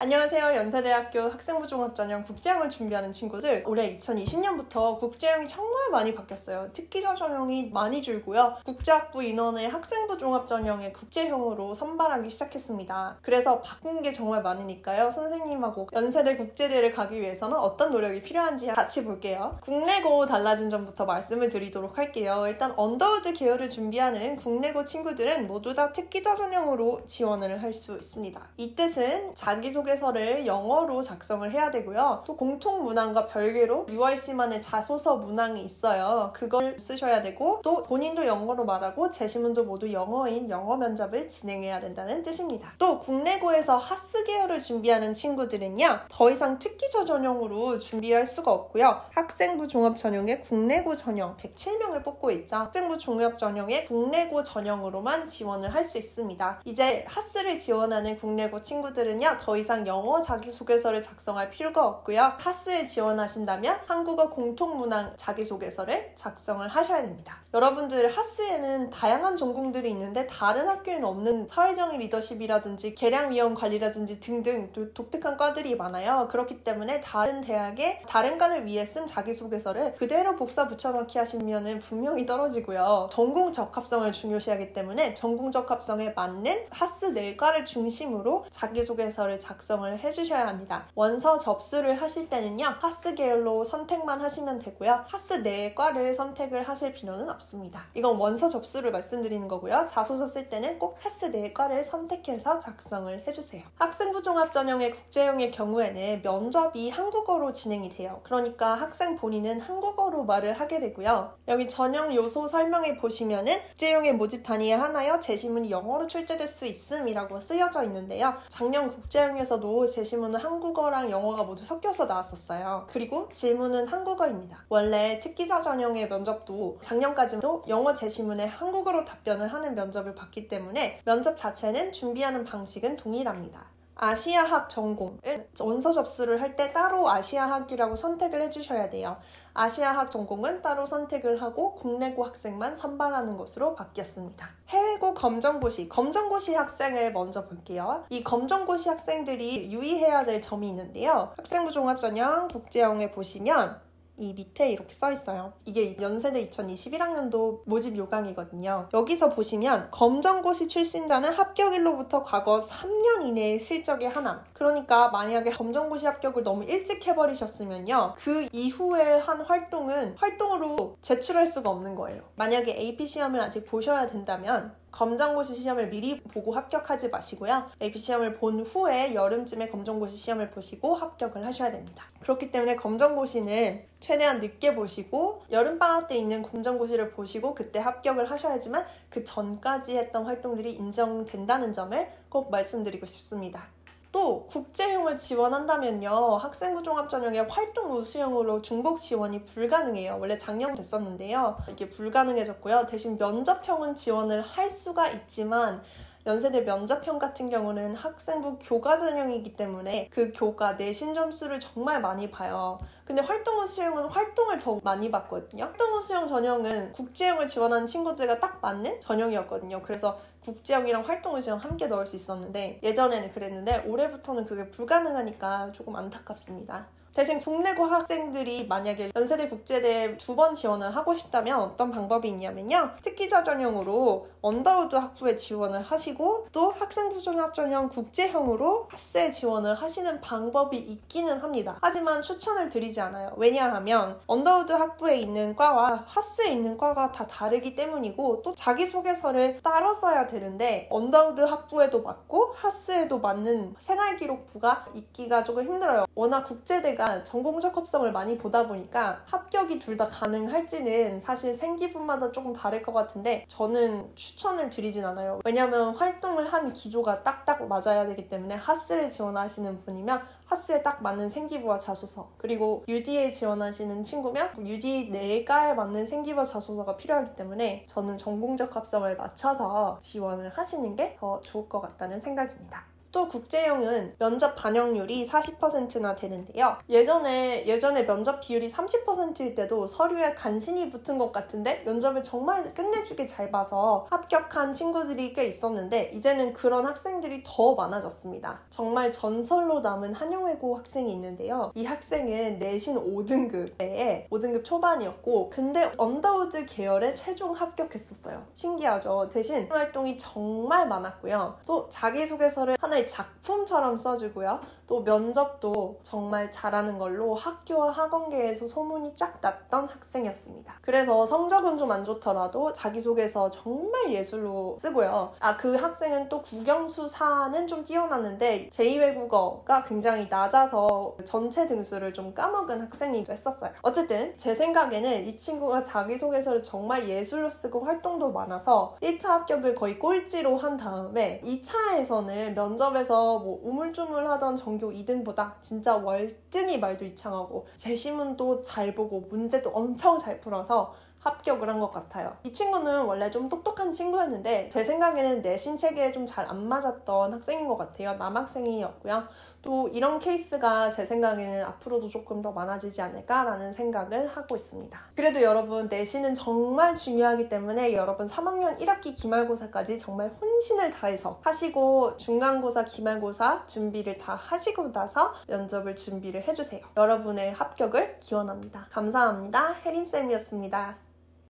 안녕하세요. 연세대학교 학생부 종합전형 국제형을 준비하는 친구들. 올해 2020년부터 국제형이 정말 많이 바뀌었어요. 특기자 전형이 많이 줄고요. 국제학부 인원의 학생부 종합전형의 국제형으로 선발하기 시작했습니다. 그래서 바꾼 게 정말 많으니까요. 선생님하고 연세대 국제대를 가기 위해서는 어떤 노력이 필요한지 같이 볼게요. 국내고 달라진 점부터 말씀을 드리도록 할게요. 일단 언더우드 계열을 준비하는 국내고 친구들은 모두 다 특기자 전형으로 지원을 할 수 있습니다. 이 뜻은 자기소개서를 영어로 작성을 해야 되고요. 또 공통 문항과 별개로 URC만의 자소서 문항이 있어요. 그걸 쓰셔야 되고 또 본인도 영어로 말하고 제시문도 모두 영어인 영어 면접을 진행해야 된다는 뜻입니다. 또 국내고에서 하스 계열을 준비하는 친구들은요. 더 이상 특기자 전형으로 준비할 수가 없고요. 학생부 종합 전형의 국내고 전형 107명을 뽑고 있죠. 학생부 종합 전형의 국내고 전형으로만 지원을 할 수 있습니다. 이제 하스를 지원하는 국내고 친구들은요. 더 이상 영어 자기소개서를 작성할 필요가 없고요. 하스에 지원하신다면 한국어 공통문항 자기소개서를 작성을 하셔야 됩니다. 여러분들 하스에는 다양한 전공들이 있는데 다른 학교에는 없는 사회정의 리더십이라든지 계량위험 관리라든지 등등 독특한 과들이 많아요. 그렇기 때문에 다른 대학의 다른 과를 위해 쓴 자기소개서를 그대로 복사 붙여넣기 하시면 분명히 떨어지고요. 전공 적합성을 중요시하기 때문에 전공 적합성에 맞는 하스 4과를 중심으로 자기소개서를 작성을 해주셔야 합니다. 원서 접수를 하실 때는요. 하스 계열로 선택만 하시면 되고요. 하스 4과를 선택을 하실 필요는 없습니다. 이건 원서 접수를 말씀드리는 거고요. 자소서 쓸 때는 꼭 하스 4과를 선택해서 작성을 해주세요. 학생부 종합 전형의 국제형의 경우에는 면접이 한국어로 진행이 돼요. 그러니까 학생 본인은 한국어로 말을 하게 되고요. 여기 전형 요소 설명에 보시면은 국제형의 모집 단위에 하나여 제시문이 영어로 출제될 수 있음이라고 쓰여져 있는데요. 작년 국제형에서도 제시문은 한국어랑 영어가 모두 섞여서 나왔었어요. 그리고 질문은 한국어입니다. 원래 특기자 전형의 면접도 작년까지도 영어 제시문에 한국어로 답변을 하는 면접을 봤기 때문에 면접 자체는 준비하는 방식은 동일합니다. 아시아학 전공은 원서 접수를 할 때 따로 아시아학이라고 선택을 해주셔야 돼요. 아시아학 전공은 따로 선택을 하고 국내고 학생만 선발하는 것으로 바뀌었습니다. 해외고 검정고시 학생을 먼저 볼게요. 이 검정고시 학생들이 유의해야 될 점이 있는데요. 학생부 종합전형 국제형에 보시면 이 밑에 이렇게 써 있어요. 이게 연세대 2021학년도 모집 요강이거든요. 여기서 보시면 검정고시 출신자는 합격일로부터 과거 3년 이내의 실적의 하남. 그러니까 만약에 검정고시 합격을 너무 일찍 해버리셨으면요. 그 이후에 한 활동으로 제출할 수가 없는 거예요. 만약에 AP 시험을 아직 보셔야 된다면 검정고시 시험을 미리 보고 합격하지 마시고요. AP 시험을 본 후에 여름쯤에 검정고시 시험을 보시고 합격을 하셔야 됩니다. 그렇기 때문에 검정고시는 최대한 늦게 보시고 여름방학 때 있는 검정고시를 보시고 그때 합격을 하셔야지만 그 전까지 했던 활동들이 인정된다는 점을 꼭 말씀드리고 싶습니다. 또 국제형을 지원한다면요. 학생부 종합전형의 활동 우수형으로 중복 지원이 불가능해요. 원래 작년 됐었는데요. 이게 불가능해졌고요. 대신 면접형은 지원을 할 수가 있지만 연세대 면접형 같은 경우는 학생부 교과 전형이기 때문에 그 교과 내신 점수를 정말 많이 봐요. 근데 활동 우수형은 활동을 더 많이 봤거든요. 활동 우수형 전형은 국제형을 지원하는 친구들과 딱 맞는 전형이었거든요. 그래서 국제형이랑 활동 우수형 함께 넣을 수 있었는데 예전에는 그랬는데 올해부터는 그게 불가능하니까 조금 안타깝습니다. 대신 국내고 학생들이 만약에 연세대 국제대에 2번 지원을 하고 싶다면 어떤 방법이 있냐면요. 특기자 전형으로 언더우드 학부에 지원을 하시고 또 학생부 종합 전형 국제형으로 하스에 지원을 하시는 방법이 있기는 합니다. 하지만 추천을 드리지 않아요. 왜냐하면 언더우드 학부에 있는 과와 하스에 있는 과가 다 다르기 때문이고 또 자기소개서를 따로 써야 되는데 언더우드 학부에도 맞고 하스에도 맞는 생활기록부가 있기가 조금 힘들어요. 워낙 국제대가 전공 적합성을 많이 보다 보니까 합격이 둘 다 가능할지는 사실 생기분마다 조금 다를 것 같은데 저는 추천을 드리진 않아요. 왜냐면 활동을 한 기조가 딱딱 맞아야 되기 때문에 하스를 지원하시는 분이면 하스에 딱 맞는 생기부와 자소서 그리고 UD에 지원하시는 친구면 UD 내과에 맞는 생기부와 자소서가 필요하기 때문에 저는 전공 적합성을 맞춰서 지원을 하시는 게 더 좋을 것 같다는 생각입니다. 또 국제형은 면접 반영률이 40%나 되는데요. 예전에 면접 비율이 30%일 때도 서류에 간신히 붙은 것 같은데 면접을 정말 끝내주게 잘 봐서 합격한 친구들이 꽤 있었는데 이제는 그런 학생들이 더 많아졌습니다. 정말 전설로 남은 한영외고 학생이 있는데요. 이 학생은 내신 5등급에 5등급 초반이었고 근데 언더우드 계열에 최종 합격했었어요. 신기하죠? 대신 활동이 정말 많았고요. 또 자기소개서를 하나의 작품처럼 써주고요. 또 면접도 정말 잘하는 걸로 학교와 학원계에서 소문이 쫙 났던 학생이었습니다. 그래서 성적은 좀 안 좋더라도 자기소개서 정말 예술로 쓰고요. 그 학생은 또 국영수사는 좀 뛰어났는데 제2외국어가 굉장히 낮아서 전체 등수를 좀 까먹은 학생이기도 했었어요. 어쨌든 제 생각에는 이 친구가 자기소개서를 정말 예술로 쓰고 활동도 많아서 1차 합격을 거의 꼴찌로 한 다음에 2차에서는 면접에서 뭐 우물쭈물하던 전교 2등보다 진짜 월등히 말도 이창하고 제시문도 잘 보고 문제도 엄청 잘 풀어서 합격을 한 것 같아요. 이 친구는 원래 좀 똑똑한 친구였는데 제 생각에는 내신 체계에 좀 잘 안 맞았던 학생인 것 같아요. 남학생이었고요. 또 이런 케이스가 제 생각에는 앞으로도 조금 더 많아지지 않을까라는 생각을 하고 있습니다. 그래도 여러분 내신은 정말 중요하기 때문에 여러분 3학년 1학기 기말고사까지 정말 혼신을 다해서 하시고 중간고사, 기말고사 준비를 다 하시고 나서 면접을 준비를 해주세요. 여러분의 합격을 기원합니다. 감사합니다. 혜림쌤이었습니다.